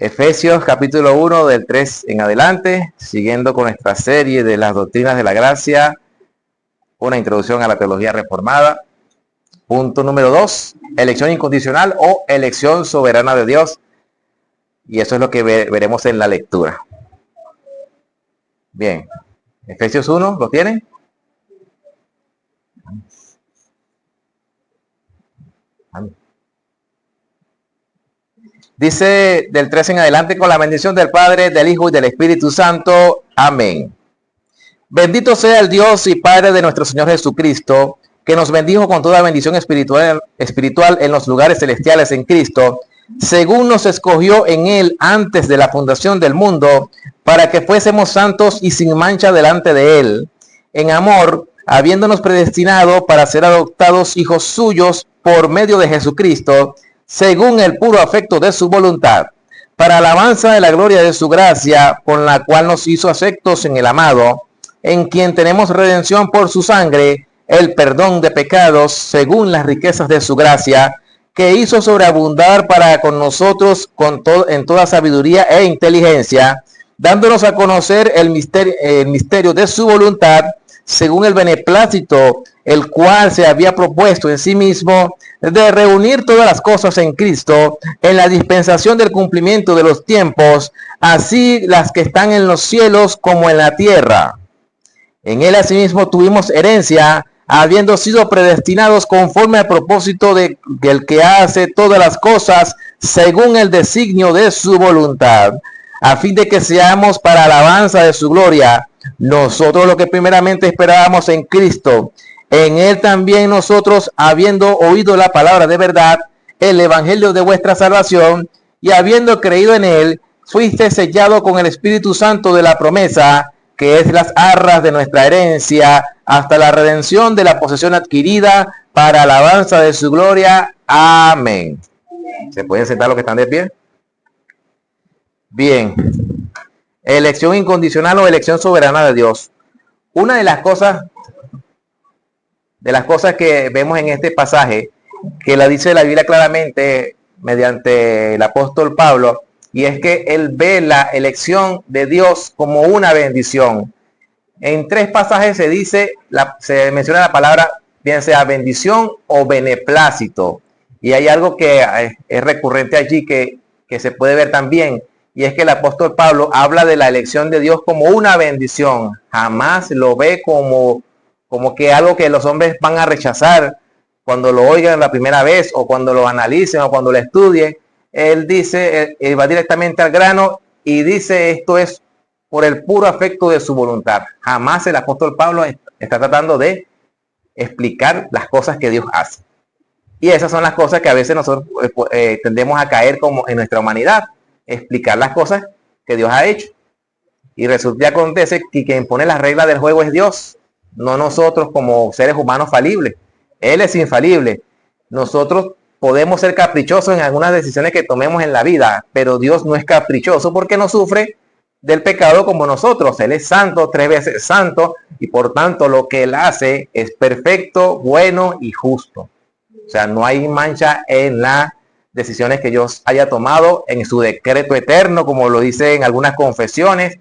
Efesios capítulo 1 del 3 en adelante, siguiendo con nuestra serie de las doctrinas de la gracia, una introducción a la teología reformada. Punto número 2, elección incondicional o elección soberana de Dios. Y eso es lo que veremos en la lectura. Bien, Efesios 1, ¿lo tienen? Dice del 3 en adelante: con la bendición del Padre, del Hijo y del Espíritu Santo. Amén. Bendito sea el Dios y Padre de nuestro Señor Jesucristo, que nos bendijo con toda bendición espiritual en los lugares celestiales en Cristo, según nos escogió en Él antes de la fundación del mundo, para que fuésemos santos y sin mancha delante de Él, en amor, habiéndonos predestinado para ser adoptados hijos suyos por medio de Jesucristo, según el puro afecto de su voluntad, para alabanza de la gloria de su gracia, con la cual nos hizo aceptos en el amado, en quien tenemos redención por su sangre, el perdón de pecados, según las riquezas de su gracia, que hizo sobreabundar para con nosotros en toda sabiduría e inteligencia, dándonos a conocer el misterio de su voluntad, según el beneplácito, el cual se había propuesto en sí mismo de reunir todas las cosas en Cristo, en la dispensación del cumplimiento de los tiempos, así las que están en los cielos como en la tierra. En Él asimismo tuvimos herencia, habiendo sido predestinados conforme al propósito del que hace todas las cosas según el designio de su voluntad, a fin de que seamos para alabanza de su gloria, nosotros lo que primeramente esperábamos en Cristo. En Él también nosotros, habiendo oído la palabra de verdad, el evangelio de vuestra salvación, y habiendo creído en Él, fuiste sellado con el Espíritu Santo de la promesa, que es las arras de nuestra herencia, hasta la redención de la posesión adquirida, para alabanza de su gloria. Amén. ¿Se pueden sentar los que están de pie? Bien. Elección incondicional o elección soberana de Dios. Una de las cosas que vemos en este pasaje, que la dice la Biblia claramente mediante el apóstol Pablo, y es que él ve la elección de Dios como una bendición. En 3 pasajes se menciona la palabra, bien sea bendición o beneplácito. Y hay algo que es recurrente allí que se puede ver también, y es que el apóstol Pablo habla de la elección de Dios como una bendición. Jamás lo ve como que algo que los hombres van a rechazar cuando lo oigan la primera vez, o cuando lo analicen, o cuando lo estudien. Él dice, él va directamente al grano y dice: esto es por el puro afecto de su voluntad. Jamás el apóstol Pablo está tratando de explicar las cosas que Dios hace. Y esas son las cosas que a veces nosotros tendemos a caer como en nuestra humanidad, explicar las cosas que Dios ha hecho. Y resulta y acontece que quien pone las reglas del juego es Dios, no nosotros como seres humanos falibles. Él es infalible. Nosotros podemos ser caprichosos en algunas decisiones que tomemos en la vida, pero Dios no es caprichoso porque no sufre del pecado como nosotros. Él es santo, 3 veces santo, y por tanto lo que Él hace es perfecto, bueno y justo. O sea, no hay mancha en las decisiones que Dios haya tomado en su decreto eterno, como lo dice en algunas confesiones,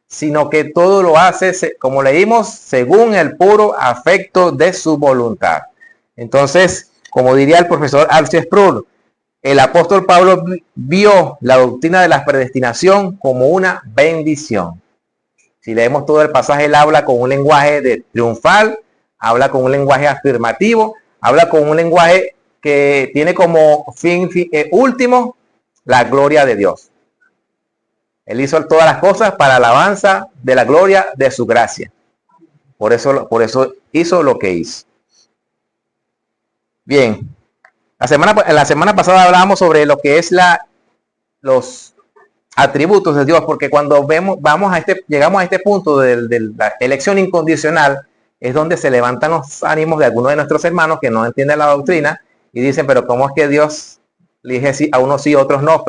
sino que todo lo hace, como leímos, según el puro afecto de su voluntad. Entonces, como diría el profesor R.C. Sproul, el apóstol Pablo vio la doctrina de la predestinación como una bendición. Si leemos todo el pasaje, él habla con un lenguaje de triunfal, habla con un lenguaje afirmativo, habla con un lenguaje que tiene como fin último la gloria de Dios. Él hizo todas las cosas para alabanza de la gloria de su gracia. Por eso hizo lo que hizo. Bien, la semana pasada hablábamos sobre lo que es los atributos de Dios, porque cuando llegamos a este punto de la elección incondicional, es donde se levantan los ánimos de algunos de nuestros hermanos que no entienden la doctrina y dicen, pero ¿cómo es que Dios elige a unos sí, a otros no?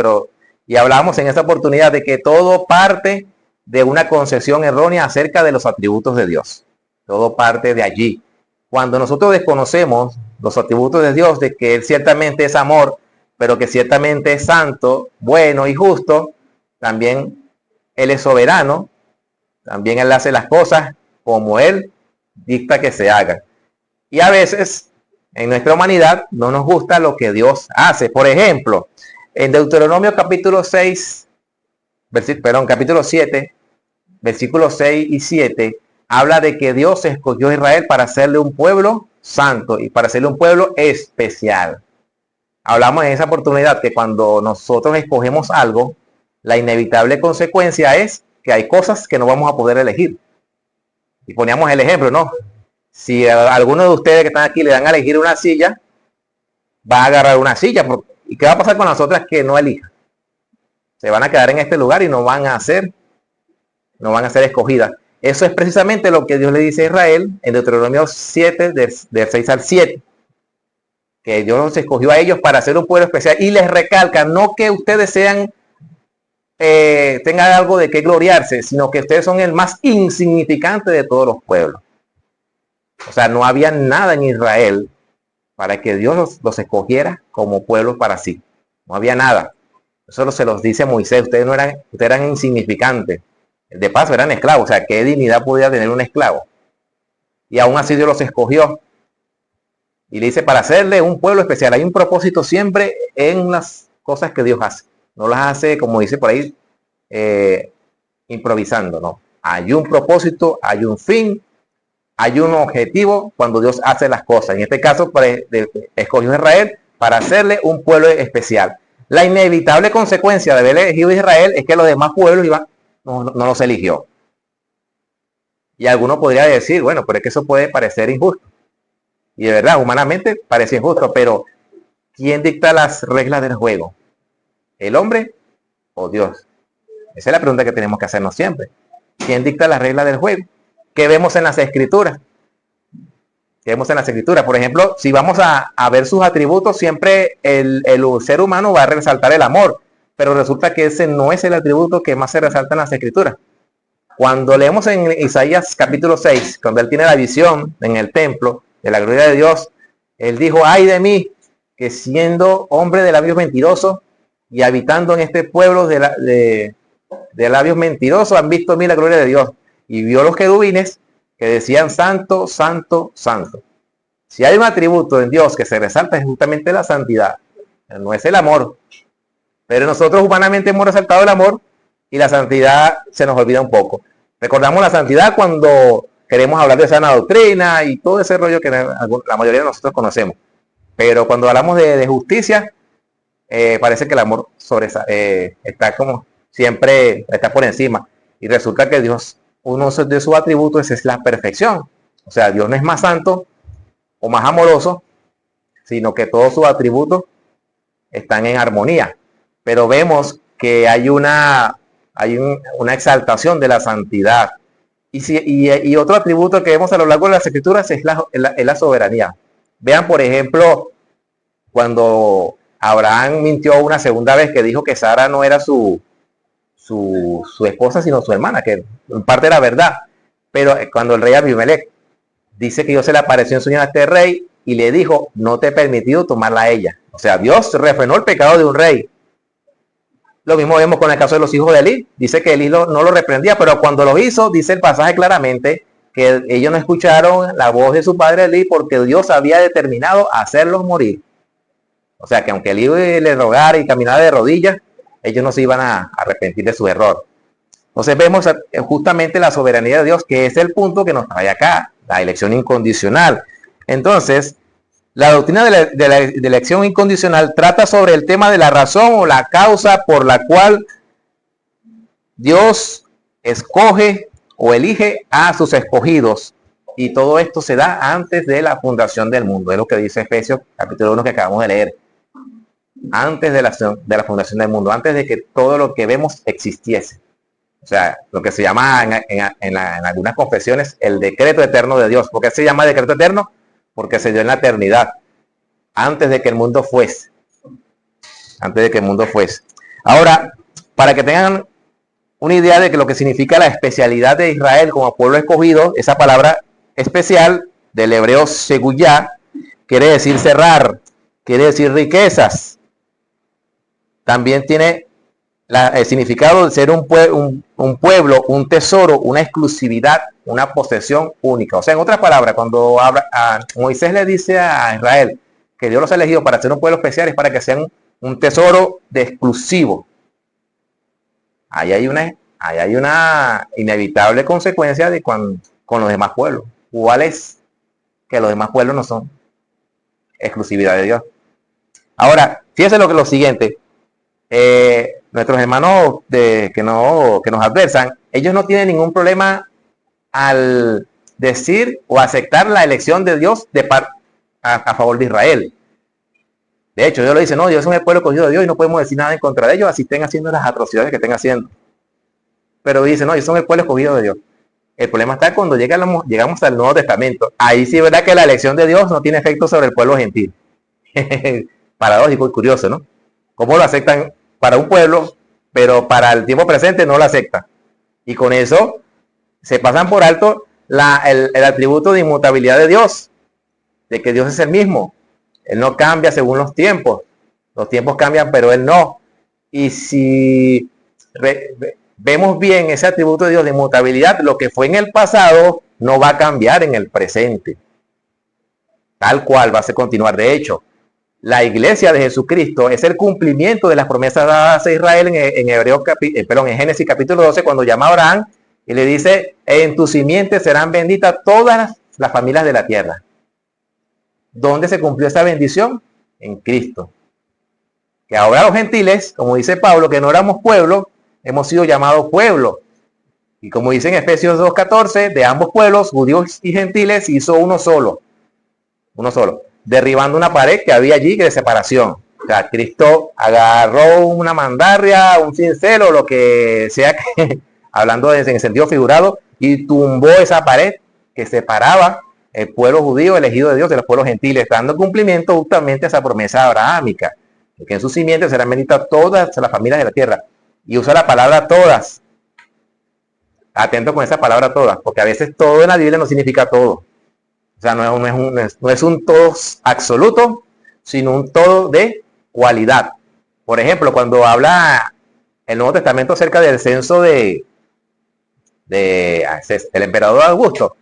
Y hablamos en esta oportunidad de que todo parte de una concepción errónea acerca de los atributos de Dios. Todo parte de allí. Cuando nosotros desconocemos los atributos de Dios, de que Él ciertamente es amor, pero que ciertamente es santo, bueno y justo, también Él es soberano, también Él hace las cosas como Él dicta que se hagan. Y a veces, en nuestra humanidad, no nos gusta lo que Dios hace. Por ejemplo, en Deuteronomio capítulo 7, versículos 6 y 7, habla de que Dios escogió a Israel para hacerle un pueblo santo y para hacerle un pueblo especial. Hablamos en esa oportunidad que cuando nosotros escogemos algo, la inevitable consecuencia es que hay cosas que no vamos a poder elegir. Y poníamos el ejemplo, ¿no? Si a alguno de ustedes que están aquí le dan a elegir una silla, va a agarrar una silla. ¿Y qué va a pasar con las otras que no elijan? Se van a quedar en este lugar y no van a ser escogidas. Eso es precisamente lo que Dios le dice a Israel en Deuteronomio 7, del 6 al 7. Que Dios los escogió a ellos para hacer un pueblo especial. Y les recalca, no que ustedes tengan algo de qué gloriarse, sino que ustedes son el más insignificante de todos los pueblos. O sea, no había nada en Israel para que Dios los escogiera como pueblo para sí. No había nada. Eso se los dice Moisés. Ustedes eran insignificantes. De paso eran esclavos. O sea, ¿qué dignidad podía tener un esclavo? Y aún así Dios los escogió. Y le dice, para hacerle un pueblo especial. Hay un propósito siempre en las cosas que Dios hace. No las hace, como dice por ahí, improvisando, ¿no? Hay un propósito, hay un fin, hay un objetivo cuando Dios hace las cosas. En este caso, escogió a Israel para hacerle un pueblo especial. La inevitable consecuencia de haber elegido a Israel es que los demás pueblos no los eligió. Y alguno podría decir, bueno, pero es que eso puede parecer injusto. Y de verdad, humanamente parece injusto, pero ¿quién dicta las reglas del juego? ¿El hombre o Dios? Esa es la pregunta que tenemos que hacernos siempre. ¿Quién dicta las reglas del juego? ¿Qué vemos en las escrituras? ¿Qué vemos en las escrituras? Por ejemplo, si vamos a ver sus atributos, siempre el ser humano va a resaltar el amor, pero resulta que ese no es el atributo que más se resalta en las escrituras. Cuando leemos en Isaías capítulo 6, cuando él tiene la visión en el templo de la gloria de Dios, él dijo, ay de mí, que siendo hombre de labios mentirosos y habitando en este pueblo de labios mentirosos, han visto en mí la gloria de Dios. Y vio los querubines que decían santo, santo, santo. Si hay un atributo en Dios que se resalta es justamente la santidad, no es el amor. Pero nosotros humanamente hemos resaltado el amor y la santidad se nos olvida un poco. Recordamos la santidad cuando queremos hablar de sana doctrina y todo ese rollo que la mayoría de nosotros conocemos. Pero cuando hablamos de justicia, parece que el amor está como siempre, está por encima. Y resulta que Dios, uno de sus atributos es la perfección. O sea, Dios no es más santo o más amoroso, sino que todos sus atributos están en armonía. Pero vemos que hay una exaltación de la santidad. Y otro atributo que vemos a lo largo de las escrituras es la soberanía. Vean, por ejemplo, cuando Abraham mintió una segunda vez, que dijo que Sara no era su esposa, sino su hermana, que en parte era verdad. Pero cuando el rey Abimelech dice que Dios se le apareció en sueños a este rey y le dijo, no te he permitido tomarla a ella. O sea, Dios refrenó el pecado de un rey. Lo mismo vemos con el caso de los hijos de Elí. Dice que Elí no lo reprendía, pero cuando lo hizo, dice el pasaje claramente que ellos no escucharon la voz de su padre Elí porque Dios había determinado hacerlos morir. O sea, que aunque Elí le rogara y caminara de rodillas, ellos no se iban a arrepentir de su error. Entonces vemos justamente la soberanía de Dios, que es el punto que nos trae acá, la elección incondicional. Entonces, la doctrina de la elección incondicional trata sobre el tema de la razón o la causa por la cual Dios escoge o elige a sus escogidos. Y todo esto se da antes de la fundación del mundo. Es lo que dice Efesios capítulo 1 que acabamos de leer. Antes de la fundación del mundo, antes de que todo lo que vemos existiese. O sea, lo que se llama en algunas confesiones el decreto eterno de Dios. ¿Por qué se llama decreto eterno? Porque se dio en la eternidad, antes de que el mundo fuese. Antes de que el mundo fuese. Ahora, para que tengan una idea de que lo que significa la especialidad de Israel como pueblo escogido, esa palabra especial del hebreo seguyá quiere decir cerrar, quiere decir riquezas. También tiene el significado de ser un pueblo, un tesoro, una exclusividad, una posesión única. O sea, en otras palabras, cuando Moisés le dice a Israel que Dios los ha elegido para ser un pueblo especial, es para que sean un tesoro de exclusivo. Ahí hay una inevitable consecuencia de con los demás pueblos. ¿Cuál es? Que los demás pueblos no son exclusividad de Dios. Ahora, fíjense lo siguiente. Nuestros hermanos que nos adversan, ellos no tienen ningún problema al decir o aceptar la elección de Dios a favor de Israel. De hecho, Dios lo dice, no, Dios es un pueblo escogido de Dios y no podemos decir nada en contra de ellos, así estén haciendo las atrocidades que estén haciendo. Pero dice, no, ellos son el pueblo escogido de Dios. El problema está cuando llegamos al Nuevo Testamento. Ahí sí es verdad que la elección de Dios no tiene efecto sobre el pueblo gentil. Paradójico y curioso, ¿no? ¿Cómo lo aceptan para un pueblo, pero para el tiempo presente no lo aceptan? Y con eso se pasan por alto el atributo de inmutabilidad de Dios, de que Dios es el mismo. Él no cambia según los tiempos. Los tiempos cambian, pero Él no. Y si vemos bien ese atributo de Dios de inmutabilidad, lo que fue en el pasado no va a cambiar en el presente. Tal cual va a continuar. De hecho, la iglesia de Jesucristo es el cumplimiento de las promesas dadas a Israel en Génesis capítulo 12, cuando llama a Abraham y le dice, en tu simiente serán benditas todas las familias de la tierra. ¿Dónde se cumplió esa bendición? En Cristo. Que ahora los gentiles, como dice Pablo, que no éramos pueblo, hemos sido llamados pueblo. Y como dice en Efesios 2:14, de ambos pueblos, judíos y gentiles, hizo uno solo, derribando una pared que había allí de separación. O sea, Cristo agarró una mandarria, un cincel o lo que sea, que, hablando en sentido figurado, y tumbó esa pared que separaba el pueblo judío elegido de Dios de los pueblos gentiles, dando cumplimiento justamente a esa promesa abrahámica, que en sus simientes serán benditas todas las familias de la tierra. Y usa la palabra todas. Atento con esa palabra todas, porque a veces todo en la Biblia no significa todo. O sea, no es un todo absoluto, sino un todo de cualidad. Por ejemplo, cuando habla el Nuevo Testamento acerca del censo del emperador Augusto,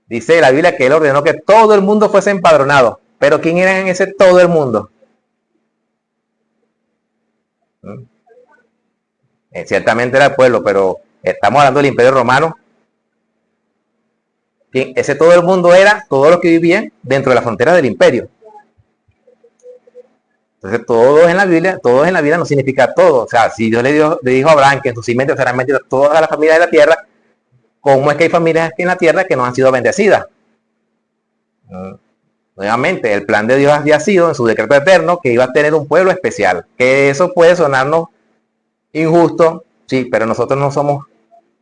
dice la Biblia que él ordenó que todo el mundo fuese empadronado. Pero ¿quién era en ese todo el mundo? Ciertamente era el pueblo, pero estamos hablando del Imperio Romano. Ese todo el mundo era todos los que vivían dentro de las fronteras del imperio. Entonces, todos en la Biblia no significa todo. O sea, si Dios le dijo a Abraham que en sus simientes serán benditas todas las familias de la tierra, ¿cómo es que hay familias en la tierra que no han sido bendecidas? Nuevamente, el plan de Dios había sido en su decreto eterno que iba a tener un pueblo especial. Que eso puede sonarnos injusto, sí, pero nosotros no somos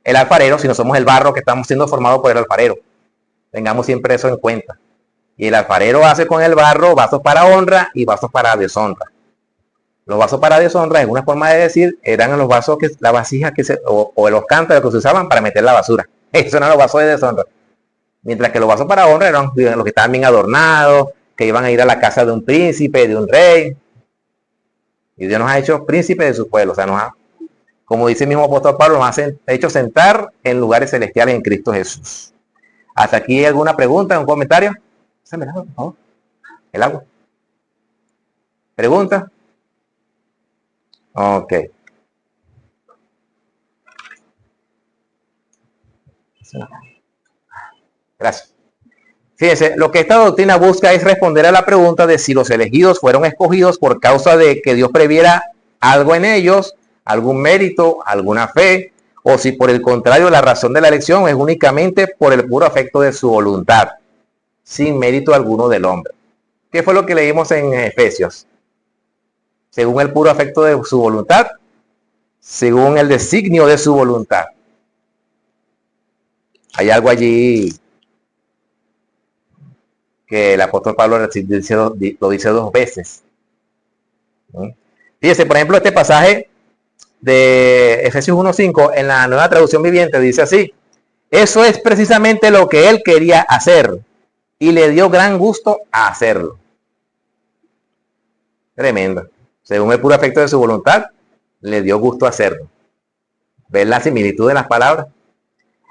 el alfarero, sino somos el barro que estamos siendo formados por el alfarero. Tengamos siempre eso en cuenta. Y el alfarero hace con el barro vasos para honra y vasos para deshonra. Los vasos para deshonra, en una forma de decir, eran los vasos la vasija o los cántaros que se usaban para meter la basura. Esos eran los vasos de deshonra. Mientras que los vasos para honra eran los que estaban bien adornados, que iban a ir a la casa de un príncipe, de un rey. Y Dios nos ha hecho príncipes de su pueblo. O sea, como dice el mismo apóstol Pablo, nos ha hecho sentar en lugares celestiales en Cristo Jesús. ¿Hasta aquí alguna pregunta, un comentario? Pásame el agua, por favor. El agua. ¿Pregunta? Ok. Gracias. Fíjense, lo que esta doctrina busca es responder a la pregunta de si los elegidos fueron escogidos por causa de que Dios previera algo en ellos, algún mérito, alguna fe, o si por el contrario la razón de la elección es únicamente por el puro afecto de su voluntad, sin mérito alguno del hombre. ¿Qué fue lo que leímos en Efesios? Según el puro afecto de su voluntad, según el designio de su voluntad. Hay algo allí que el apóstol Pablo lo dice dos veces. Fíjese, por ejemplo, este pasaje de Efesios 1:5 en la Nueva Traducción Viviente dice así: eso es precisamente lo que él quería hacer y le dio gran gusto a hacerlo. Tremendo. Según el puro afecto de su voluntad, le dio gusto a hacerlo. ¿Ven la similitud de las palabras?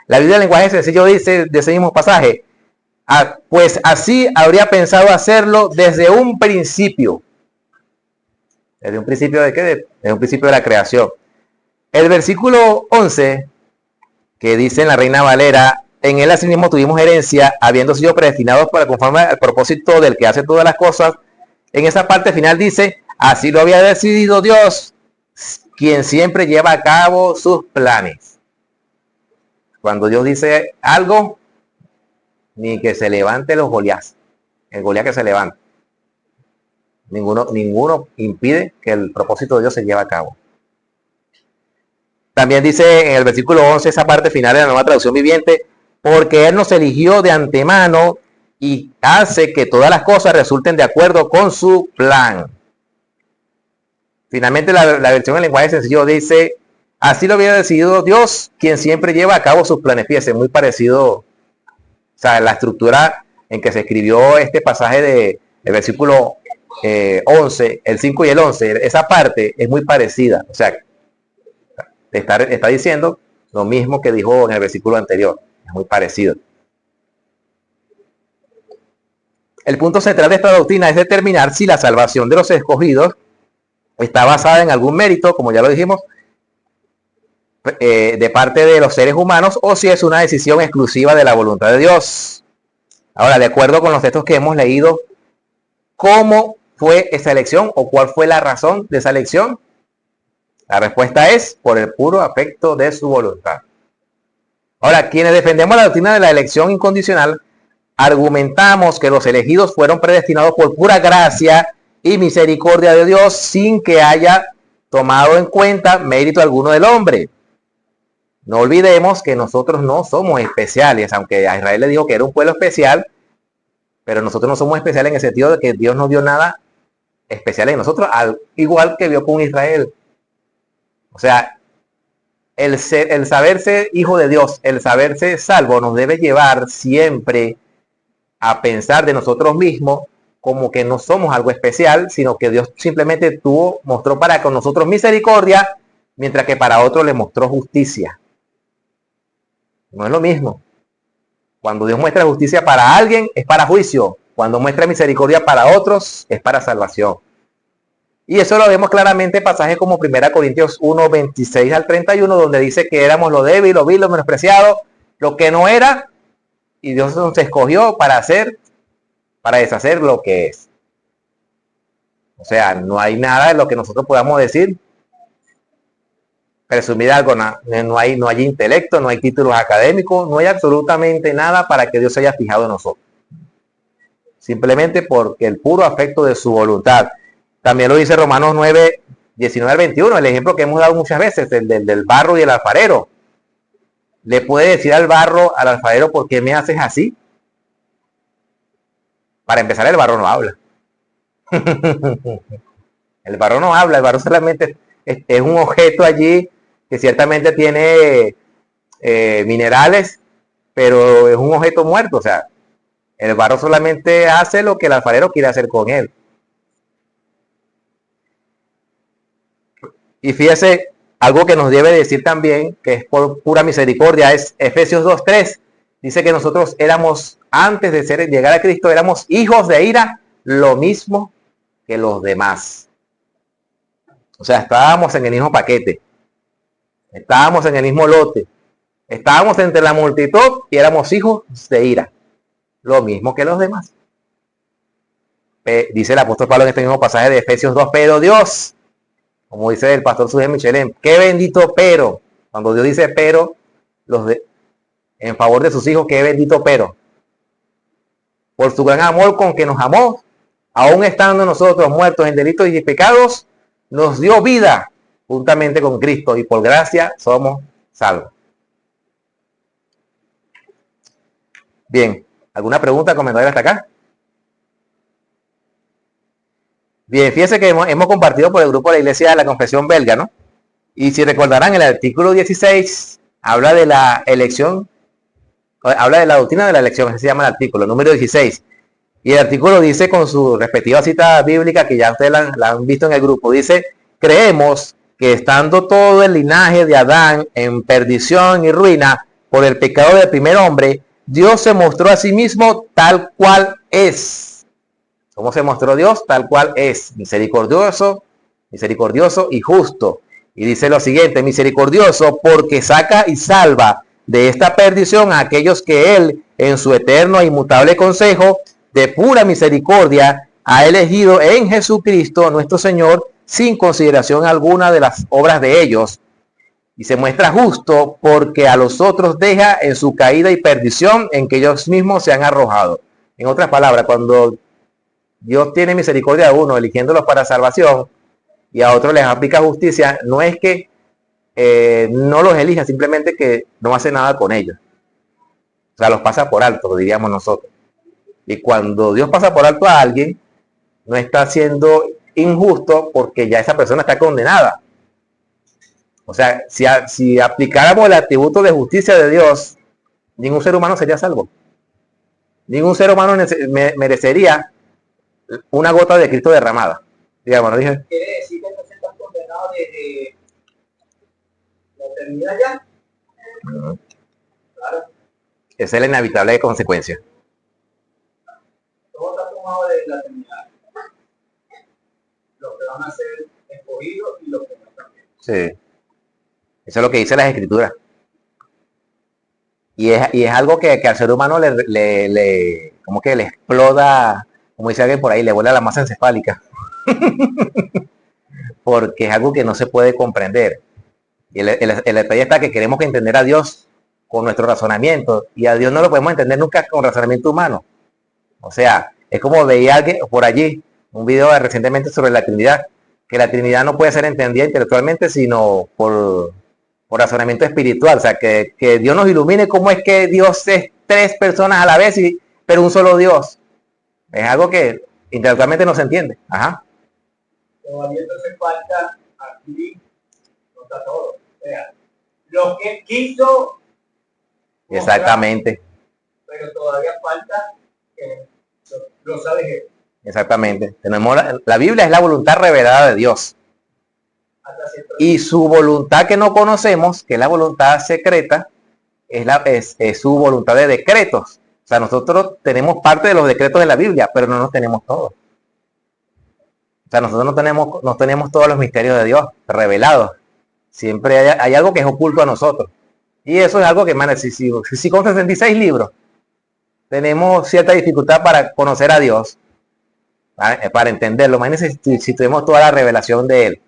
La Biblia del lenguaje sencillo dice de ese mismo pasaje: pues así habría pensado hacerlo desde un principio. ¿Desde un principio de qué? Desde un principio de la creación. El versículo 11, que dice en la Reina Valera: en él asimismo tuvimos herencia, habiendo sido predestinados para conforme al propósito del que hace todas las cosas. En esa parte final dice: así lo había decidido Dios, quien siempre lleva a cabo sus planes. Cuando Dios dice algo, ni que se levante los Goliat, el Goliat que se levanta. Ninguno impide que el propósito de Dios se lleve a cabo. También dice en el versículo 11, esa parte final de la Nueva Traducción Viviente: porque Él nos eligió de antemano y hace que todas las cosas resulten de acuerdo con su plan. Finalmente la versión en lenguaje sencillo dice: así lo había decidido Dios, quien siempre lleva a cabo sus planes. Fíjense, muy parecido, o sea, la estructura en que se escribió este pasaje del versículo 11, el 5 y el 11, esa parte es muy parecida. O sea, está diciendo lo mismo que dijo en el versículo anterior. Es muy parecido. El punto central de esta doctrina es determinar si la salvación de los escogidos está basada en algún mérito, como ya lo dijimos, de parte de los seres humanos, o si es una decisión exclusiva de la voluntad de Dios. Ahora, de acuerdo con los textos que hemos leído, ¿cómo fue esa elección o cuál fue la razón de esa elección? La respuesta es por el puro afecto de su voluntad. Ahora, quienes defendemos la doctrina de la elección incondicional, argumentamos que los elegidos fueron predestinados por pura gracia y misericordia de Dios, sin que haya tomado en cuenta mérito alguno del hombre. No olvidemos que nosotros no somos especiales, aunque a Israel le dijo que era un pueblo especial, pero nosotros no somos especiales en el sentido de que Dios no dio nada especial en nosotros, igual que vio con Israel. O sea, el saberse hijo de Dios, el saberse salvo, nos debe llevar siempre a pensar de nosotros mismos como que no somos algo especial, sino que Dios simplemente mostró para con nosotros misericordia, mientras que para otros le mostró justicia. No es lo mismo. Cuando Dios muestra justicia para alguien, es para juicio. Cuando muestra misericordia para otros, es para salvación. Y eso lo vemos claramente en pasajes como 1 Corintios 1, 26 al 31, donde dice que éramos lo débil, lo vil, lo menospreciado, lo que no era, y Dios nos escogió para deshacer lo que es. O sea, no hay nada de lo que nosotros podamos decir, presumir algo, no hay intelecto, no hay títulos académicos, no hay absolutamente nada para que Dios se haya fijado en nosotros. Simplemente porque el puro afecto de su voluntad. También lo dice Romanos 9, 19 al 21, el ejemplo que hemos dado muchas veces, el del barro y el alfarero. Le puede decir al alfarero, ¿por qué me haces así? Para empezar, el barro no habla. El barro no habla, el barro solamente es un objeto allí que ciertamente tiene minerales, pero es un objeto muerto. O sea, el barro solamente hace lo que el alfarero quiere hacer con él. Y fíjese, algo que nos debe decir también, que es por pura misericordia, es Efesios 2:3. Dice que nosotros éramos, antes de llegar a Cristo, éramos hijos de ira, lo mismo que los demás. O sea, estábamos en el mismo paquete. Estábamos en el mismo lote. Estábamos entre la multitud y éramos hijos de ira. Lo mismo que los demás. Dice el apóstol Pablo en este mismo pasaje de Efesios 2, pero Dios, como dice el pastor Sujé Michelén, qué bendito pero. Cuando Dios dice pero, en favor de sus hijos, qué bendito pero. Por su gran amor con que nos amó, aún estando nosotros muertos en delitos y pecados, nos dio vida juntamente con Cristo y por gracia somos salvos. Bien, ¿alguna pregunta, comentario hasta acá? Bien, fíjense que hemos compartido por el grupo de la Iglesia de la Confesión Belga, ¿no? Y si recordarán, el artículo 16 habla de la elección, habla de la doctrina de la elección, así se llama el artículo, número 16. Y el artículo dice, con su respectiva cita bíblica, que ya ustedes la han visto en el grupo, dice, creemos que estando todo el linaje de Adán en perdición y ruina por el pecado del primer hombre, Dios se mostró a sí mismo tal cual es. ¿Cómo se mostró Dios? Tal cual es, misericordioso y justo. Y dice lo siguiente, misericordioso porque saca y salva de esta perdición a aquellos que Él, en su eterno e inmutable consejo, de pura misericordia, ha elegido en Jesucristo nuestro Señor, sin consideración alguna de las obras de ellos. Y se muestra justo porque a los otros deja en su caída y perdición en que ellos mismos se han arrojado. En otras palabras, cuando Dios tiene misericordia a uno, eligiéndolos para salvación, y a otros les aplica justicia, no es que no los elija, simplemente que no hace nada con ellos. O sea, los pasa por alto, diríamos nosotros. Y cuando Dios pasa por alto a alguien, no está siendo injusto porque ya esa persona está condenada. O sea, si aplicáramos el atributo de justicia de Dios, ningún ser humano sería salvo. Ningún ser humano merecería una gota de Cristo derramada. Digamos, ¿no? Dije. ¿Quiere decir que entonces están condenados desde la eternidad ya? Claro. Esa es la inevitable consecuencia. Todo está tomado de la eternidad. Los que van a ser escogidos y los que no también. Sí. Eso es lo que dice las Escrituras. Y es algo que al ser humano como que le exploda, como dice alguien por ahí, le vuela la masa encefálica. Porque es algo que no se puede comprender. Y el detalle está que queremos que entender a Dios con nuestro razonamiento. Y a Dios no lo podemos entender nunca con razonamiento humano. O sea, es como veía alguien por allí, un video recientemente sobre la Trinidad, que la Trinidad no puede ser entendida intelectualmente, sino por razonamiento espiritual. O sea, que Dios nos ilumine cómo es que Dios es tres personas a la vez, pero un solo Dios. Es algo que intelectualmente no se entiende. Ajá. Todavía entonces falta aquí, no está todo. O sea, lo que quiso. Exactamente. Mostrar, pero todavía falta que lo sabe Jesús. Exactamente. Tenemos la Biblia es la voluntad revelada de Dios. Y su voluntad que no conocemos, que es la voluntad secreta, es su voluntad de decretos. O sea, nosotros tenemos parte de los decretos de la Biblia, pero no los tenemos todos. O sea, nosotros no tenemos todos los misterios de Dios revelados. Siempre hay algo que es oculto a nosotros. Y eso es algo que, man, si con 66 libros tenemos cierta dificultad para conocer a Dios, ¿vale? Para entenderlo. Imagínense si tuvimos toda la revelación de Él.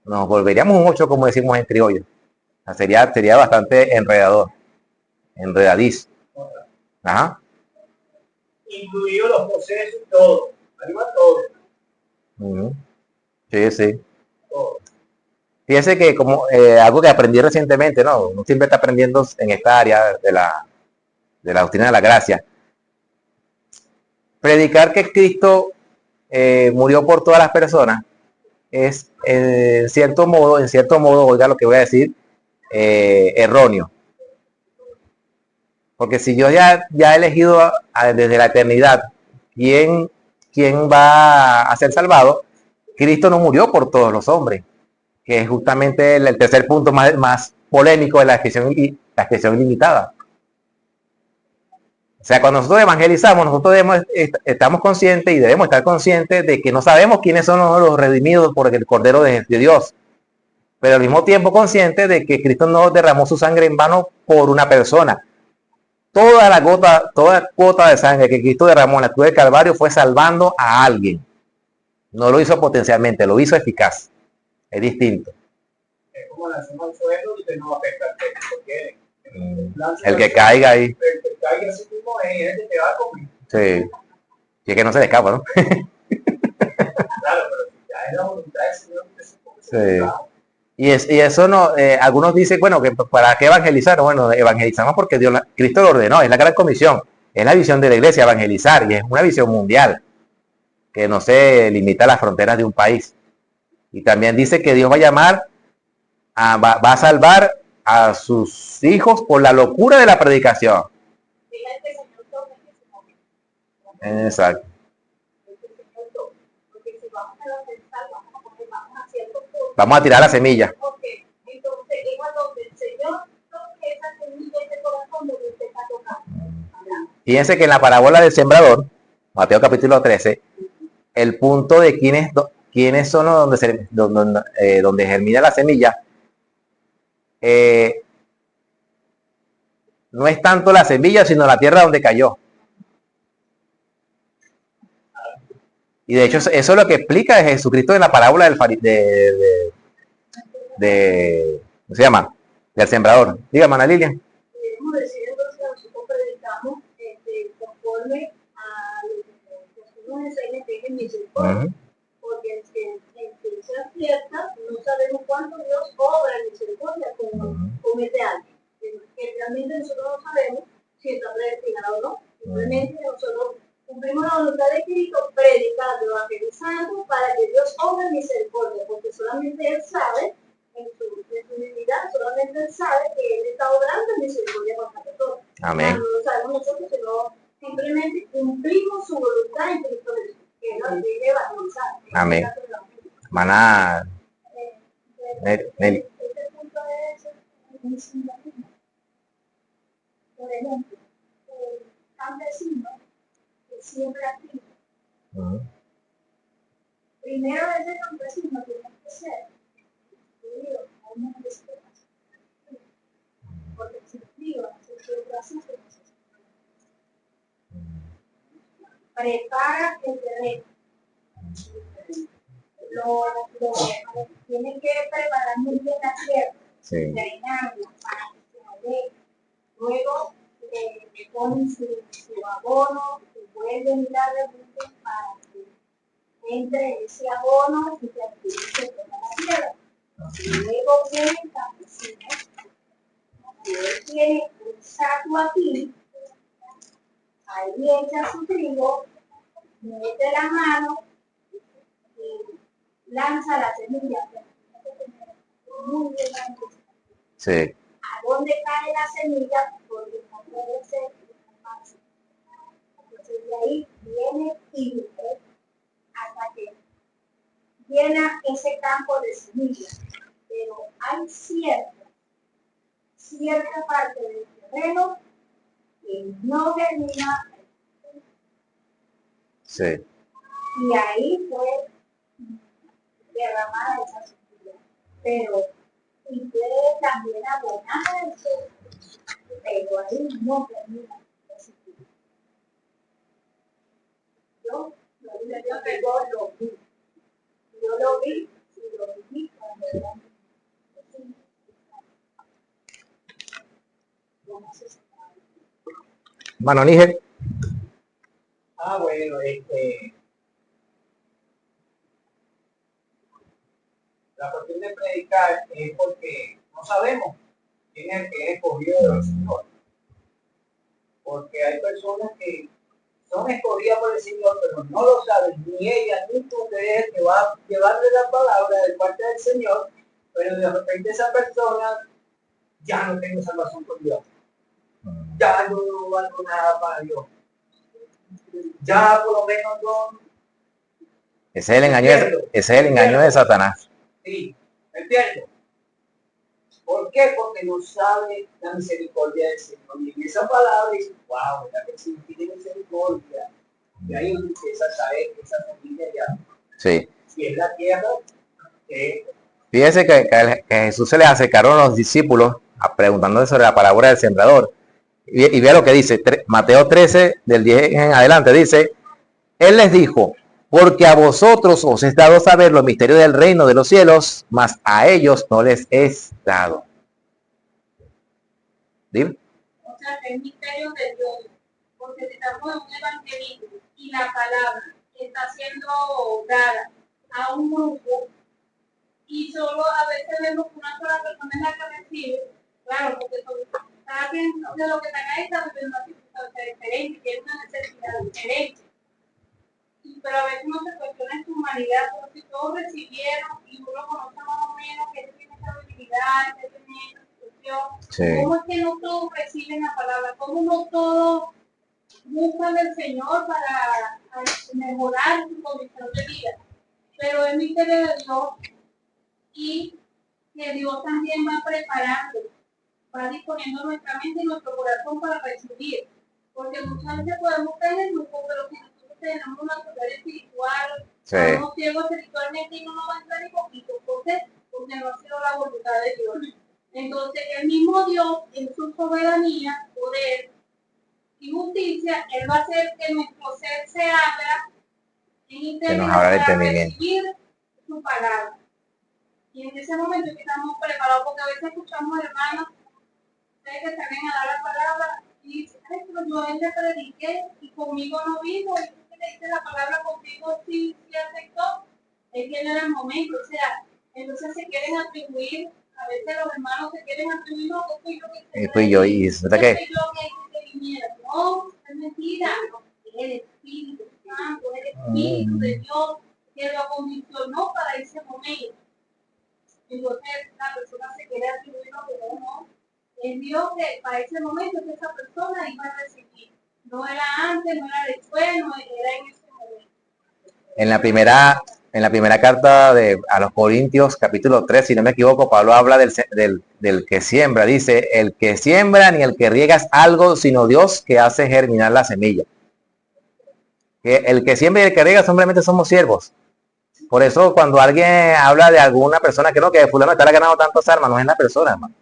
Nos volveríamos un 8, como decimos en criollo. O sea, sería bastante enredador. Enredadizo. Ajá. Incluido los procesos, todo. Arriba todo. Sí, sí. Todo. Fíjense que como algo que aprendí recientemente, ¿no? Uno siempre está aprendiendo en esta área de la doctrina de la gracia. Predicar que Cristo murió por todas las personas es en cierto modo, oiga lo que voy a decir, erróneo. Porque si yo ya he elegido desde la eternidad quién va a ser salvado, Cristo no murió por todos los hombres, que es justamente el tercer punto más polémico de la expresión ilimitada. O sea, cuando nosotros evangelizamos, nosotros estamos conscientes y debemos estar conscientes de que no sabemos quiénes son los redimidos por el Cordero de Dios. pero al mismo tiempo consciente de que Cristo no derramó su sangre en vano por una persona. Toda cuota de sangre que Cristo derramó en la cruz del Calvario fue salvando a alguien. No lo hizo potencialmente, lo hizo eficaz. Es distinto. Es como lanzar al suelo y usted no va a pescar porque el que caiga ahí. El que caiga así mismo es el que te va a comer. Sí. Y es que no se le escapa, ¿no? Claro, pero ya es la voluntad del Señor que se sí. Y eso no, algunos dicen, bueno, que ¿para qué evangelizar? Bueno, evangelizamos porque Cristo lo ordenó, es la gran comisión, es la visión de la iglesia, evangelizar, y es una visión mundial, que no se limita a las fronteras de un país. Y también dice que Dios va a llamar, va a salvar a sus hijos por la locura de la predicación. Exacto. Vamos a tirar la semilla. Fíjense que en la parábola del sembrador, Mateo capítulo 13, el punto de quiénes son los donde germina la semilla, no es tanto la semilla, sino la tierra donde cayó. Y de hecho, eso es lo que explica Jesucristo en la parábola ¿cómo se llama? Del sembrador. Dígame, Ana Lilia. Debemos decir entonces que nosotros predicamos conforme a lo que Jesús nos enseña, que es el misericordia. Porque en ciencia cierta no sabemos cuánto Dios obra en misericordia con este alguien. Que realmente nosotros no sabemos si está predestinado o no. Simplemente nosotros cumplimos la voluntad de Cristo predicando, evangelizando para que Dios obre misericordia, porque solamente Él sabe, en su divinidad, solamente Él sabe que Él está obrando en misericordia con esta persona. Amén. No lo sabemos nosotros, sino simplemente cumplimos su voluntad en Cristo Jesús, que es la que debe evangelizar. Amén. Maná. Nelly. Este punto es por ejemplo, el campesino que siembra trigo. Primero ese campesino tiene que ser incluido a una respiración. Porque si el trigo se siembra así, se prepara el terreno. Tiene que preparar muy bien la tierra, drenarla para que se aleje. Luego le ponen su abono, se vuelven largamente para que entre ese abono y se active toda la tierra. Luego viene el campesino, él tiene un saco aquí, ahí echa su trigo, mete la mano y lanza la semilla. Muy bien. Sí. ¿A dónde cae la semilla? Porque no puede ser fácil. Entonces de ahí viene y viene hasta que llena ese campo de semillas. Pero hay cierta parte del terreno que no germina. Sí. Y ahí fue derramada esa semilla. Pero y puede también abonar eso, pero ahí no termina. Yo lo vi y lo viví cuando era Mano Níger. Bueno, la cuestión de predicar es porque no sabemos quién es el que es escogido del Señor. Porque hay personas que son escogidas por el Señor, pero no lo saben, ni ella, ni usted que va a llevarle la palabra de parte del Señor, pero de repente esa persona ya no tiene salvación con Dios. Ya no valgo nada para Dios. Ya por lo menos no. Ese es el engaño de Satanás. Sí, ¿me entiendes? ¿Por qué? Porque no sabe la misericordia del Señor. Y en esa palabra dice, wow, ¿verdad que sí tiene misericordia? Y ahí uno empieza a saber que esa familia ya. Sí. Si es la tierra, que Fíjese que a Jesús se le acercaron los discípulos preguntándole sobre la parábola del sembrador. Y vea lo que dice, Mateo 13, del 10 en adelante, dice, Él les dijo, porque a vosotros os es dado saber los misterios del reino de los cielos, mas a ellos no les es dado. ¿Dime? O sea, que el misterio de Dios, porque si estamos en un evangelismo y la palabra está siendo dada a un grupo y solo a veces vemos que una sola persona es la que recibe, claro, porque cada quien de lo que está ahí está viviendo una circunstancia diferente, tiene una necesidad diferente. Pero a veces uno se cuestiona en su humanidad, pero si todos recibieron y uno conoce más o menos que tiene esta habilidad, que tiene esta situación, Sí. ¿cómo es que no todos reciben la palabra? ¿Cómo no todos buscan al Señor para mejorar su condición de vida? Pero es misterio de Dios y que Dios también va preparando, va disponiendo nuestra mente y nuestro corazón para recibir. Porque muchas veces podemos estar en el grupo, pero si nosotros tenemos una poder espiritual, somos ciegos espiritualmente y no nos va a entrar ni poquito, porque no ha sido la voluntad de Dios. Entonces, el mismo Dios, en su soberanía, poder y justicia, Él va a hacer que nuestro ser se abra en interior para recibir su palabra. Y en ese momento que estamos preparados, porque a veces escuchamos hermanos ustedes que salen a dar la palabra y dicen, ay, pero yo a él le prediqué y conmigo no vino, y tú que le dices la palabra contigo sí aceptó, él tiene el momento, o sea, entonces se quieren atribuir, a veces los hermanos se quieren atribuir, no, que fui yo que fui yo, y resulta que viniera, no, es mentira, es el Espíritu Santo, es el Espíritu de Dios que lo condicionó para ese momento. Entonces la persona se quiere atribuir lo que no. Es Dios que para ese momento que esa persona iba a recibir. No era antes, no era después, no era en ese momento. En la primera carta a los Corintios, capítulo 3, si no me equivoco, Pablo habla del que siembra. Dice, el que siembra ni el que riega es algo, sino Dios que hace germinar la semilla. Que el que siembra y el que riega simplemente somos siervos. Por eso cuando alguien habla de alguna persona que no, que fulano está ganando tantas armas, no es la persona, hermano.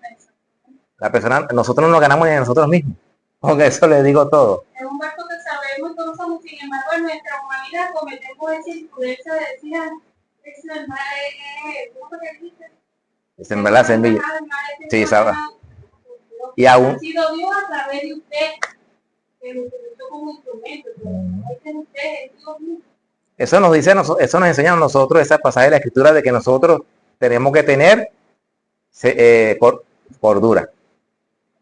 La persona, nosotros no nos ganamos ni a nosotros mismos. Con eso le digo todo. Es un gasto que sabemos y todos somos, sin embargo, en nuestra humanidad cometemos esa imprudencia de decir, eso es mal, ¿cómo que dice? Sembrar la semilla. Sí, sabe. Y aún. Ha sido Dios a través de usted, que lo utilizó como instrumento. Es usted, es Dios mismo. Eso nos dice, eso nos enseña a nosotros ese pasaje de la Escritura de que nosotros tenemos que tener cordura.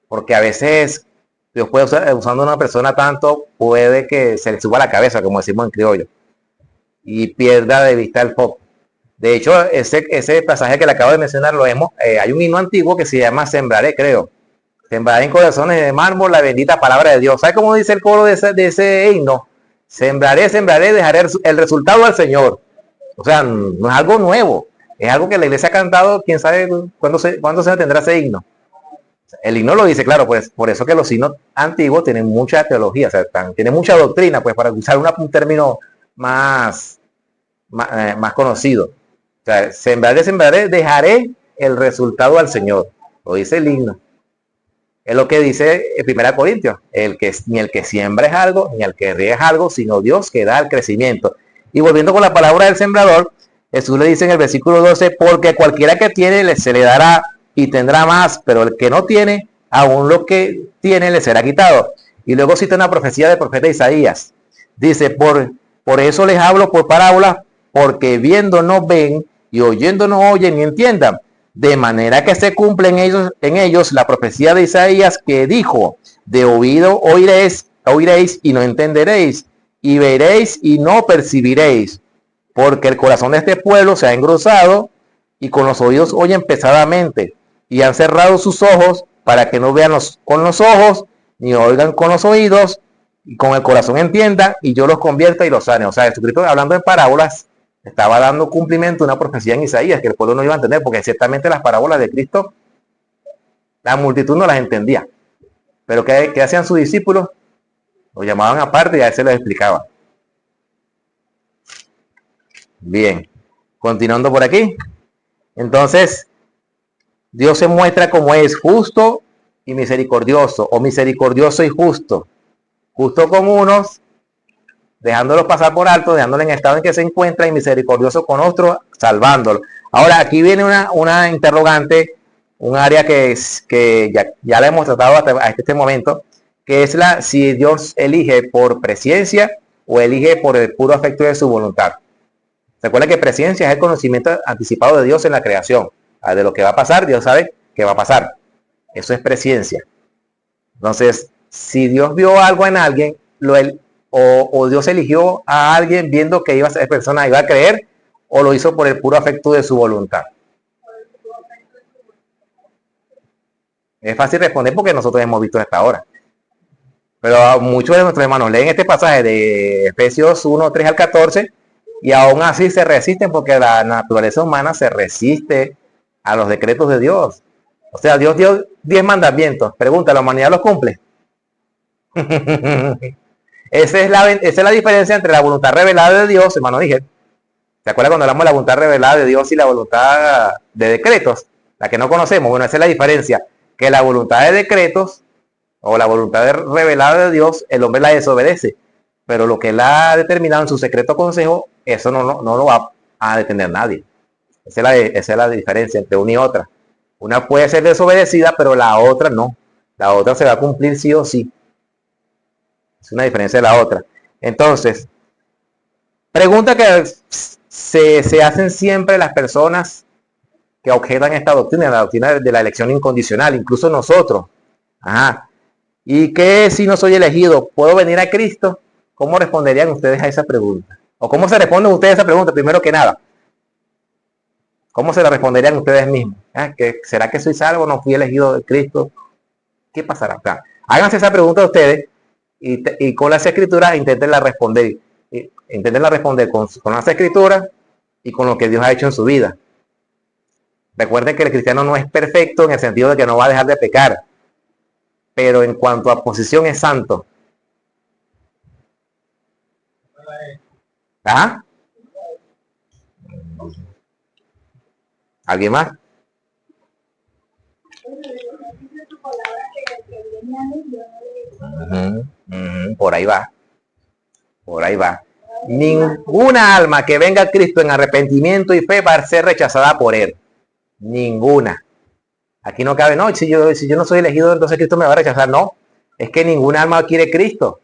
Porque a veces Dios puede usar, usando a una persona tanto, puede que se le suba la cabeza, como decimos en criollo, y pierda de vista el foco. De hecho, ese pasaje que le acabo de mencionar, hay un himno antiguo que se llama Sembraré, creo. Sembraré en corazones de mármol la bendita palabra de Dios. ¿Sabe cómo dice el coro de ese himno? Sembraré, dejaré el resultado al Señor. O sea, no es algo nuevo. Es algo que la iglesia ha cantado, quién sabe cuándo se tendrá ese himno. El himno lo dice, claro, pues por eso que los himnos antiguos tienen mucha teología, o sea, tienen mucha doctrina, pues para usar un término más conocido. O sea, sembraré, dejaré el resultado al Señor. Lo dice el himno. Es lo que dice en 1 Corintios, ni el que siembra es algo, ni el que riega es algo, sino Dios que da el crecimiento. Y volviendo con la palabra del sembrador, Jesús le dice en el versículo 12, porque cualquiera que tiene se le dará y tendrá más, pero el que no tiene, aún lo que tiene le será quitado. Y luego cita una profecía del profeta Isaías. Dice, por eso les hablo por parábolas, porque viendo no ven y oyendo no oyen ni entiendan. De manera que se cumple en ellos la profecía de Isaías que dijo, de oído oiréis y no entenderéis, y veréis y no percibiréis, porque el corazón de este pueblo se ha engrosado y con los oídos oyen pesadamente, y han cerrado sus ojos para que no vean con los ojos, ni oigan con los oídos, y con el corazón entiendan, y yo los convierta y los sane. O sea, Jesucristo, hablando en parábolas, estaba dando cumplimiento a una profecía en Isaías que el pueblo no iba a entender, porque ciertamente las parábolas de Cristo, la multitud no las entendía. Pero ¿qué hacían sus discípulos? Lo llamaban aparte y a él se les explicaba. Bien, continuando por aquí. Entonces, Dios se muestra como es justo y misericordioso, o misericordioso y justo. Justo con unos, dejándolos pasar por alto, dejándolos en el estado en que se encuentra, y misericordioso con otros, salvándolo. Ahora, aquí viene una interrogante, un área que ya la hemos tratado hasta este momento, que es si Dios elige por presciencia o elige por el puro afecto de su voluntad. Recuerda que presciencia es el conocimiento anticipado de Dios en la creación. De lo que va a pasar, Dios sabe que va a pasar. Eso es presciencia. Entonces, si Dios vio algo en alguien, o Dios eligió a alguien viendo que esa persona iba a creer, o lo hizo por el puro afecto de su voluntad. Es fácil responder porque nosotros hemos visto hasta ahora. Pero muchos de nuestros hermanos leen este pasaje de Efesios 1, 3 al 14 y aún así se resisten porque la naturaleza humana se resiste a los decretos de Dios. O sea, Dios dio 10 mandamientos. Pregunta, ¿la humanidad los cumple? Esa es la diferencia entre la voluntad revelada de Dios, hermano dije. ¿Se acuerdan cuando hablamos de la voluntad revelada de Dios y la voluntad de decretos? La que no conocemos. Bueno, esa es la diferencia. Que la voluntad de decretos o la voluntad revelada de Dios, el hombre la desobedece. Pero lo que él ha determinado en su secreto consejo, eso no lo va a detener nadie. Esa es la diferencia entre una y otra. Una puede ser desobedecida, pero la otra no. La otra se va a cumplir sí o sí. Es una diferencia de la otra. Entonces, pregunta que se hacen siempre las personas que objetan esta doctrina, la doctrina de la elección incondicional, incluso nosotros. Ajá. ¿Y qué si no soy elegido? ¿Puedo venir a Cristo? ¿Cómo responderían ustedes a esa pregunta? ¿O cómo se responden ustedes a esa pregunta? Primero que nada, ¿cómo se la responderían ustedes mismos? ¿Será que soy salvo? ¿No fui elegido de Cristo? ¿Qué pasará acá? Háganse esa pregunta a ustedes y con las escrituras inténtenla responder. Inténtenla responder con las escrituras y con lo que Dios ha hecho en su vida. Recuerden que el cristiano no es perfecto en el sentido de que no va a dejar de pecar, pero en cuanto a posición es santo. ¿Ah? ¿Alguien más? Por ahí va. Por ahí va. Ninguna alma que venga a Cristo en arrepentimiento y fe va a ser rechazada por él. Ninguna. Aquí no cabe, no, si yo no soy elegido, entonces Cristo me va a rechazar. No, es que ninguna alma quiere Cristo.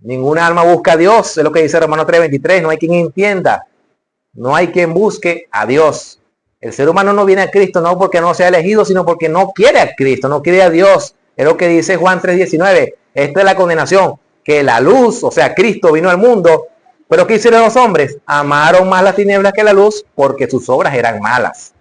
Ninguna alma busca a Dios. Es lo que dice Romanos 3:23. No hay quien entienda. No hay quien busque a Dios. El ser humano no viene a Cristo no porque no sea elegido, sino porque no quiere a Cristo, no quiere a Dios. Es lo que dice Juan 3:19. Esta es la condenación, que la luz, o sea, Cristo vino al mundo, pero ¿qué hicieron los hombres? Amaron más las tinieblas que la luz porque sus obras eran malas.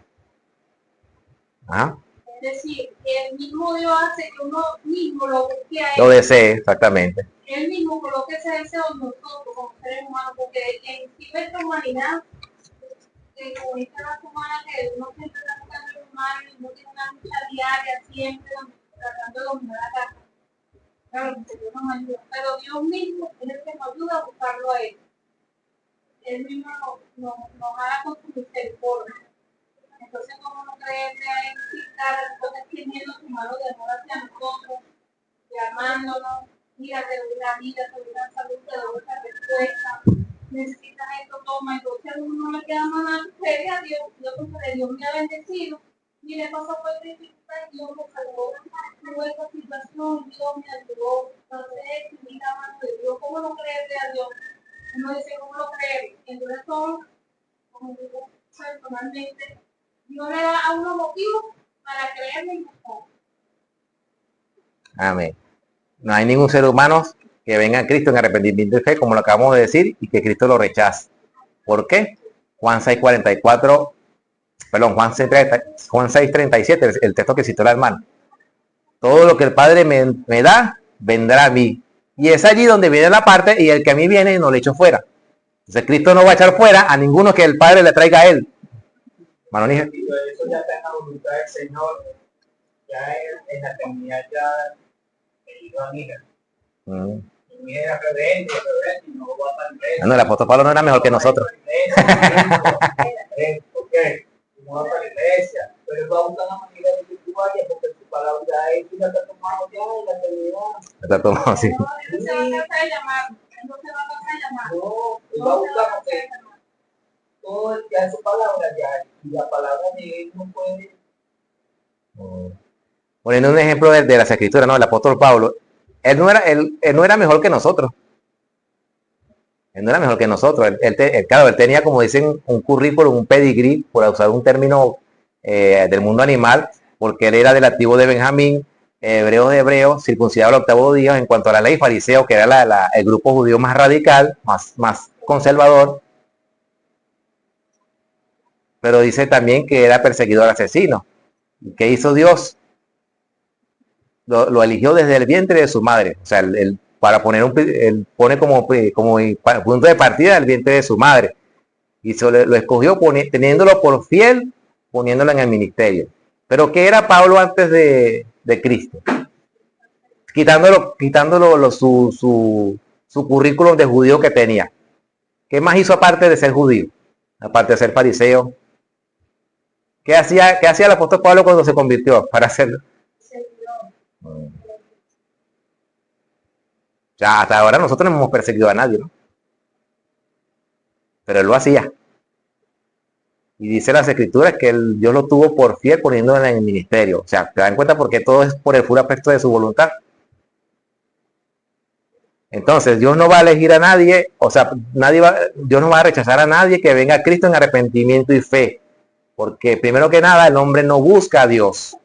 ¿Ah? Es decir, que el mismo Dios hace que uno mismo lo desee. Lo desee, exactamente. Él mismo coloque ese deseo en nosotros como seres humanos, porque en sí nuestra humanidad, como dice la humana, que uno siempre está buscando el humano y uno tiene una lucha diaria siempre tratando de dominar la casa. Claro, que Dios nos ayuda, pero Dios mismo es el que nos ayuda a buscarlo a él. Él mismo nos haga con su misericordia. Entonces, ¿cómo no creerle a él si está entonces teniendo su mano de amor hacia nosotros, llamándonos? Mira, te doy la vida, te doy la salud, te doy esta respuesta, necesitas esto, toma. Entonces a uno no le queda más nada que creerle a Dios. Dios me ha bendecido, mire, pasó por esta dificultad, Dios me salvó, tuvo esta situación, Dios me ayudó, entonces mira la mano de Dios. ¿Cómo no creerle a Dios? Uno dice, ¿cómo no creerle? Entonces son, como digo personalmente, Dios le da a uno motivos para creerle y buscar. Amén. No hay ningún ser humano que venga a Cristo en arrepentimiento y fe, como lo acabamos de decir, y que Cristo lo rechace. ¿Por qué? Juan 6:44, perdón, Juan 6:37, el texto que citó la hermana. Todo lo que el Padre me da, vendrá a mí. Y es allí donde viene la parte, y el que a mí viene no le echo fuera. Entonces Cristo no va a echar fuera a ninguno que el Padre le traiga a él. Manonija. Eso ya está en la voluntad del Señor, ya en la eternidad ya elegido a mi hija. Mi hija era rebelde, y no va a estar no, el apóstol Pablo no era mejor que nosotros. ¿Por qué? no va para la iglesia, pero él va a buscar la manera de que tú vayas, porque su palabra es que la está tomando ya y la terminó. Está tomado así. No, él no se va a cansar de llamar. Él no se va a cansar de llamar. No, él va a No se va buscar a cansar porque de llamar. todo el que hace su palabra ya, y la palabra de él no puede. Poniendo un ejemplo de las escrituras, ¿no? El apóstol Pablo, él no era mejor que nosotros. Él no era mejor que nosotros. Claro, él tenía, como dicen, un currículum, un pedigrí, por usar un término del mundo animal, porque él era del activo de Benjamín, hebreo de hebreos, circuncidado al octavo día, en cuanto a la ley fariseo, que era el grupo judío más radical, más conservador. Pero dice también que era perseguidor asesino. ¿Y qué hizo Dios? Lo eligió desde el vientre de su madre. O sea, para poner él pone como punto de partida el vientre de su madre. Y lo escogió teniéndolo por fiel, poniéndolo en el ministerio. Pero ¿qué era Pablo antes de Cristo? Quitándolo su currículum de judío que tenía. ¿Qué más hizo aparte de ser judío? Aparte de ser fariseo. ¿Qué hacía el apóstol Pablo cuando se convirtió para hacerlo? Ya hasta ahora nosotros no hemos perseguido a nadie, ¿no? Pero él lo hacía. Y dice las escrituras que Dios lo tuvo por fiel poniéndolo en el ministerio. O sea, te dan cuenta porque todo es por el puro aspecto de su voluntad. Entonces, Dios no va a elegir a nadie, o sea, Dios no va a rechazar a nadie que venga a Cristo en arrepentimiento y fe. Porque primero que nada, el hombre no busca a Dios.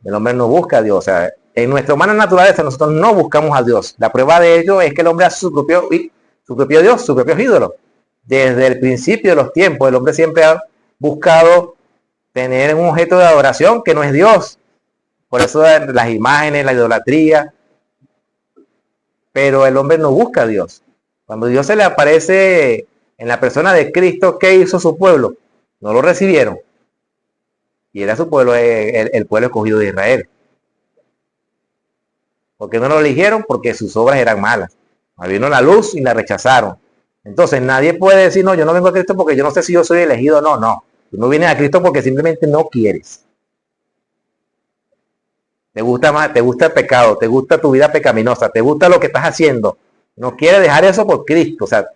El hombre no busca a Dios. O sea, en nuestra humana naturaleza nosotros no buscamos a Dios. La prueba de ello es que el hombre hace su propio Dios, sus propios ídolos. Desde el principio de los tiempos, el hombre siempre ha buscado tener un objeto de adoración que no es Dios. Por eso las imágenes, la idolatría. Pero el hombre no busca a Dios. Cuando Dios se le aparece en la persona de Cristo, ¿qué hizo su pueblo? No lo recibieron. Y era su pueblo, el pueblo escogido de Israel. ¿Por qué no lo eligieron? Porque sus obras eran malas. Vino la luz y la rechazaron. Entonces nadie puede decir, no, yo no vengo a Cristo porque yo no sé si yo soy elegido o no. No, tú no vienes a Cristo porque simplemente no quieres. Te gusta el pecado, te gusta tu vida pecaminosa, te gusta lo que estás haciendo. No quieres dejar eso por Cristo. O sea,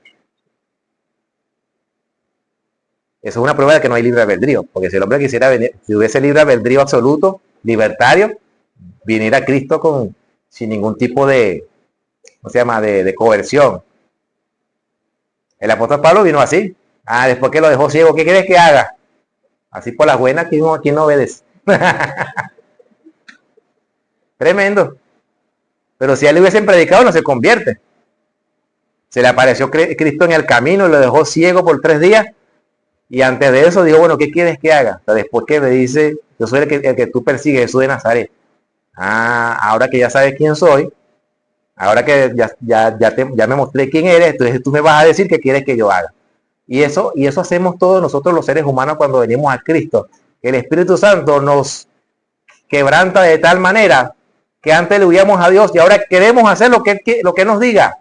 eso es una prueba de que no hay libre albedrío. Porque si el hombre quisiera venir, si hubiese libre albedrío absoluto, libertario, viniera a Cristo sin ningún tipo de, ¿cómo se llama?, de coerción. El apóstol Pablo vino así. Después que lo dejó ciego, ¿qué quieres que haga? Así por las buenas, ¿quién no obedece? Tremendo. Pero si a él le hubiesen predicado, no se convierte. Se le apareció Cristo en el camino y lo dejó ciego por 3 días. Y antes de eso dijo, bueno, ¿qué quieres que haga? O sea, después que me dice, yo soy el que tú persigues, Jesús de Nazaret. Ahora que ya sabes quién soy, ahora que ya me mostré quién eres, entonces tú me vas a decir qué quieres que yo haga. Y eso hacemos todos nosotros los seres humanos cuando venimos a Cristo. El Espíritu Santo nos quebranta de tal manera que antes le huíamos a Dios y ahora queremos hacer lo que nos diga.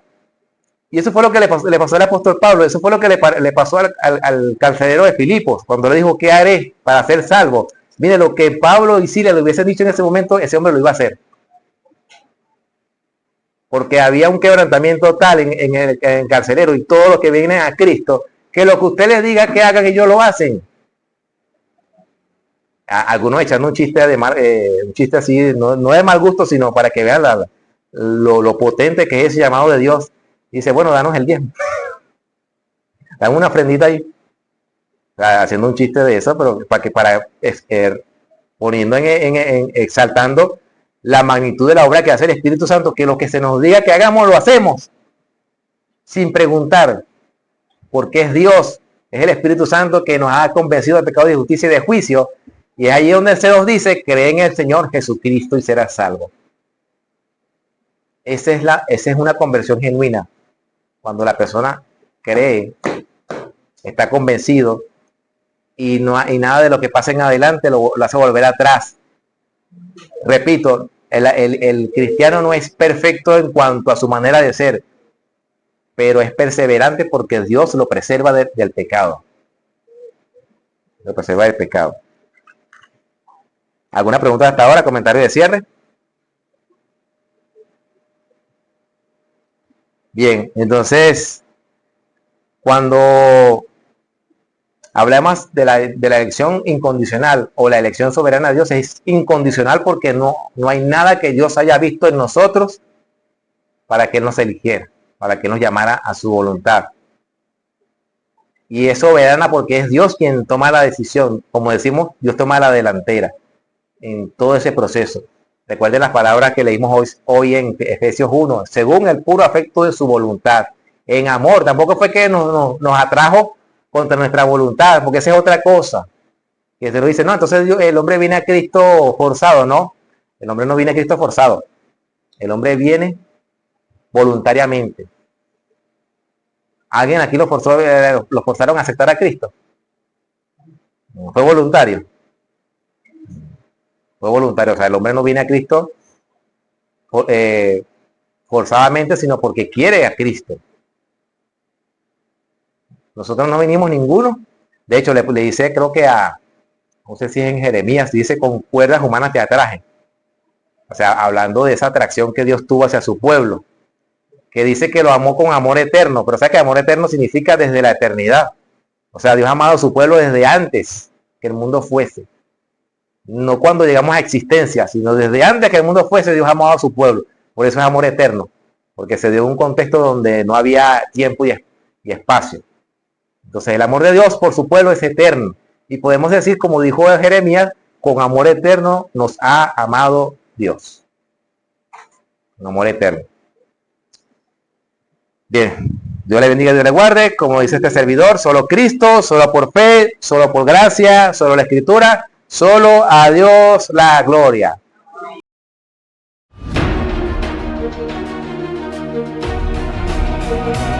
Y eso fue lo que le pasó al apóstol Pablo. Eso fue lo que le pasó al carcelero de Filipos, cuando le dijo, ¿qué haré para ser salvo? Mire, lo que Pablo y Silas le hubiesen dicho en ese momento, ese hombre lo iba a hacer. Porque había un quebrantamiento tal en el carcelero y todos los que vienen a Cristo, que lo que usted les diga que hagan, ellos lo hacen. Algunos echando un chiste así, no de mal gusto, sino para que vean lo potente que es ese llamado de Dios. Dice, bueno, danos el 10. Dan una ofrendita ahí. Haciendo un chiste de eso, pero poniendo exaltando la magnitud de la obra que hace el Espíritu Santo, que lo que se nos diga que hagamos, lo hacemos. Sin preguntar. Porque es Dios, es el Espíritu Santo que nos ha convencido de pecado, de justicia y de juicio. Y es ahí donde se nos dice, cree en el Señor Jesucristo y serás salvo. Esa es una conversión genuina. Cuando la persona cree, está convencido y nada de lo que pasa en adelante lo hace volver atrás. Repito, el cristiano no es perfecto en cuanto a su manera de ser, pero es perseverante porque Dios lo preserva del pecado. Lo preserva del pecado. ¿Alguna pregunta hasta ahora? ¿Comentario de cierre? Bien, entonces, cuando hablamos de la elección incondicional o la elección soberana de Dios, es incondicional porque no hay nada que Dios haya visto en nosotros para que Él nos eligiera, para que Él nos llamara a su voluntad. Y es soberana porque es Dios quien toma la decisión. Como decimos, Dios toma la delantera en todo ese proceso. Recuerden las palabras que leímos hoy en Efesios 1, según el puro afecto de su voluntad, en amor. Tampoco fue que nos atrajo contra nuestra voluntad, porque esa es otra cosa. Que se nos dice, no, entonces el hombre viene a Cristo forzado, ¿no? El hombre no viene a Cristo forzado. El hombre viene voluntariamente. ¿Alguien aquí lo forzaron a aceptar a Cristo? No, fue voluntario. Fue voluntario, o sea, el hombre no viene a Cristo forzadamente, sino porque quiere a Cristo. Nosotros no vinimos ninguno. De hecho, le dice, creo que no sé si es en Jeremías, dice, con cuerdas humanas te atraje. O sea, hablando de esa atracción que Dios tuvo hacia su pueblo, que dice que lo amó con amor eterno, pero o sea que amor eterno significa desde la eternidad. O sea, Dios ha amado a su pueblo desde antes que el mundo fuese. No cuando llegamos a existencia, sino desde antes que el mundo fuese, Dios ha amado a su pueblo. Por eso es amor eterno, porque se dio en un contexto donde no había tiempo y espacio. Entonces el amor de Dios por su pueblo es eterno. Y podemos decir, como dijo Jeremías, con amor eterno nos ha amado Dios. Con amor eterno. Bien, Dios le bendiga y Dios le guarde. Como dice este servidor, solo Cristo, solo por fe, solo por gracia, solo la Escritura. Solo a Dios la gloria. Thank you.